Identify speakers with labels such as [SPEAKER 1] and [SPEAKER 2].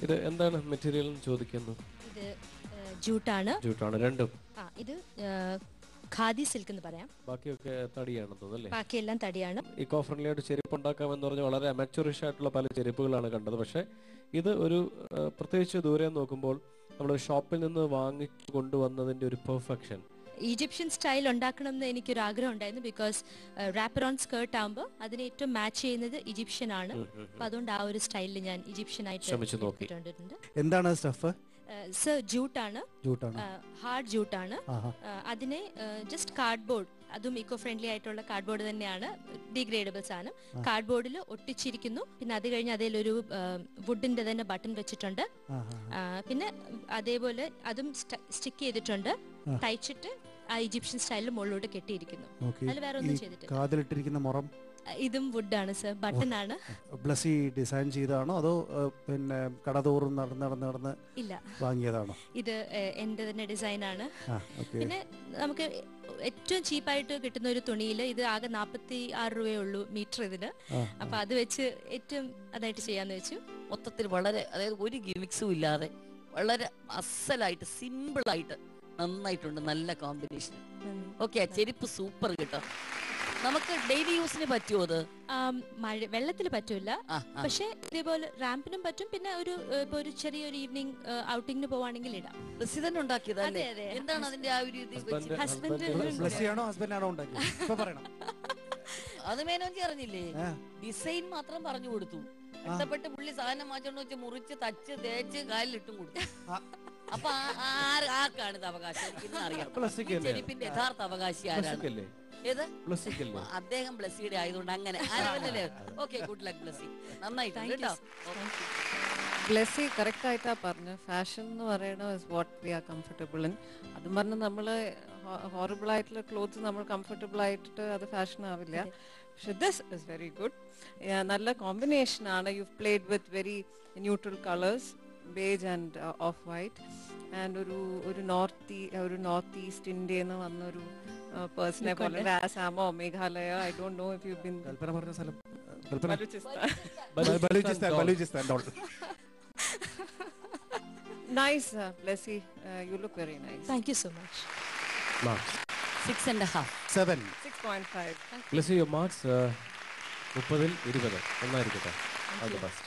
[SPEAKER 1] ഇത് എന്താണ് മെറ്റീരിയൽ ചോദിക്കുന്നു?
[SPEAKER 2] ഇത് ജൂട്ടാണ്.
[SPEAKER 1] ജൂട്ടാണ് രണ്ടും.
[SPEAKER 2] ഇത് ഖാദി സിൽക്ക് എന്ന് പറയാം.
[SPEAKER 1] ബാക്കിയൊക്കെ തടിയാണെന്ന് തോന്നുന്നല്ലേ?
[SPEAKER 2] ബാക്കിയെല്ലാം തടിയാണ്.
[SPEAKER 1] ഇക്കോ ഫ്രണ്ട്ലി ആയിട്ട് ചെരുപ്പ് ഉണ്ടാക്കാമെന്ന് പറഞ്ഞാൽ വളരെ അമച്വറിഷ് ആയിട്ടുള്ള പല ചെരുപ്പുകളാണ് കണ്ടത്. പക്ഷെ ഇത് ഒരു പ്രത്യേകിച്ച് ദൂരെ നോക്കുമ്പോൾ നമ്മൾ ഷോപ്പിൽ നിന്ന് വാങ്ങിച്ചു കൊണ്ടുവന്നതിന്റെ ഒരു പെർഫെക്ഷൻ.
[SPEAKER 2] ഈജിപ്ഷ്യൻ സ്റ്റൈൽ ഉണ്ടാക്കണം എന്ന് എനിക്കൊരു ആഗ്രഹം ഉണ്ടായിരുന്നു. ബിക്കോസ് റാപ്പർ ഓൺ സ്കേർട്ട് ആകുമ്പോൾ അതിന് ഏറ്റവും മാച്ച് ചെയ്യുന്നത് ഈജിപ്ഷ്യൻ ആണ്. അപ്പൊ അതുകൊണ്ട് ആ ഒരു സ്റ്റൈലിൽ ഞാൻ ഈജിപ്ഷ്യൻ ആയിട്ട്
[SPEAKER 1] ശ്രമിച്ചു നോക്കി.
[SPEAKER 3] എന്താണ് സ്റ്റഫ്?
[SPEAKER 2] സർ ജൂട്ടാണ്, ഹാർഡ് ജൂട്ടാണ്. അതിനെ ജസ്റ്റ് കാർഡ്ബോർഡ്, അതും ഇക്കോ ഫ്രണ്ട്ലി ആയിട്ടുള്ള കാർഡ്ബോർഡ് തന്നെയാണ്, ഡിഗ്രേഡബിൾ സാധനം. കാർഡ്ബോർഡിൽ ഒട്ടിച്ചിരിക്കുന്നു. പിന്നെ അത് കഴിഞ്ഞ് അതിലൊരു വുഡിന്റെ തന്നെ ബട്ടൺ വെച്ചിട്ടുണ്ട്. പിന്നെ അതേപോലെ അതും സ്റ്റിക്ക് ചെയ്തിട്ടുണ്ട്. തയ്ച്ചിട്ട് ആ ഈജിപ്ഷ്യൻ സ്റ്റൈലിൽ മുകളിലോട്ട് കെട്ടിയിരിക്കുന്നു. അതിൽ വേറെ ഒന്നും ചെയ്തിട്ടില്ല. ഇതും വുഡാണ് സർ, ബട്ടൺ ആണ്.
[SPEAKER 3] ബ്ലസി ഡിസൈൻ ചെയ്താണോ അതോ പിന്നെ കടതോറും നടന്ന്
[SPEAKER 2] ഇല്ല
[SPEAKER 3] വാങ്ങിയതാണോ?
[SPEAKER 2] ഇത് എന്റെ തന്നെ ഡിസൈൻ ആണ്. പിന്നെ നമുക്ക് ഏറ്റവും ചീപ്പായിട്ട് കിട്ടുന്ന ഒരു തുണിയിൽ ഇത് ആകെ 46 രൂപയേ ഉള്ളൂ മീറ്റർ ഇതിന്. അപ്പൊ അത് വെച്ച് ഏറ്റവും അതായിട്ട് ചെയ്യാന്ന് വെച്ചു.
[SPEAKER 4] മൊത്തത്തിൽ വളരെ, അതായത് ഒരു ഗിമിക്സും ഇല്ലാതെ വളരെ അസലായിട്ട് സിമ്പിൾ ആയിട്ട് നന്നായിട്ടുണ്ട്. നല്ല കോമ്പിനേഷൻ. ഓക്കെ, ചെരുപ്പ് സൂപ്പർ കേട്ടോ. നമുക്ക് ഡെയിലി യൂസിന് പറ്റുമോ? അത്
[SPEAKER 2] വെള്ളത്തിൽ പറ്റൂല, പക്ഷെ ഇതേപോലെ റാമ്പിനും പറ്റും. പിന്നെ ഒരു ചെറിയൊരു ഈവനിങ് ഔട്ടിങ്ങിന് പോവാണെങ്കിൽ ഇടാം.
[SPEAKER 4] പ്രസിഡന്റ് ഉണ്ടാക്കിയതല്ലേ? എന്താണ് അതിന്റെ ആ ഒരു അത് മേനോഞ്ചി അറിഞ്ഞില്ലേ? ഡിസൈൻ മാത്രം പറഞ്ഞു കൊടുത്തു. ഇഷ്ടപ്പെട്ട് പുള്ളി സാധനം മാറ്റോണ്ട് വെച്ച് മുറിച്ച് തച്ച് തേച്ച് കാലിലിട്ടും കൊടുത്തു. അപ്പൊ ആർക്കാണ് ഇത് അവകാശം? അറിയാം. ചെരുപ്പിന്റെ യഥാർത്ഥ അവകാശി ആരാണ്? അദ്ദേഹം ബ്ലസ്സിയുടെ ആയതുകൊണ്ട് അങ്ങനെ. Okay, good luck Blessy. നന്നായിട്ട് കേട്ടോ.
[SPEAKER 5] ബ്ലസ്സി കറക്റ്റ് ആയിട്ടാ പറഞ്ഞു. ഫാഷൻ എന്ന് പറയുന്നത് what we R comfortable in. അതും പറഞ്ഞ് നമ്മള് ഹോറിബിൾ ആയിട്ടുള്ള ക്ലോത്ത്സ് നമ്മൾ കംഫർട്ടബിൾ ആയിട്ട് അത് ഫാഷൻ ആവില്ല. പക്ഷെ ദിസ് ഇസ് വെരി ഗുഡ്. നല്ല കോമ്പിനേഷൻ ആണ്. You played with very neutral colours, beige and off white. And ഒരു നോർത്ത് ഈസ്റ്റ് ഇന്ത്യന്ന് വന്നൊരു പേഴ്സണെ പോലെ, ആസാമോ Meghalaya, I don't know if you been. Nice, Blessy. You look very nice.
[SPEAKER 2] Thank you so much.
[SPEAKER 1] Marks
[SPEAKER 4] 6.5.
[SPEAKER 3] 7.
[SPEAKER 5] 6.5.
[SPEAKER 1] Blessy, your marks 30-20. നന്നായിരിക്കട്ടെ. All the best.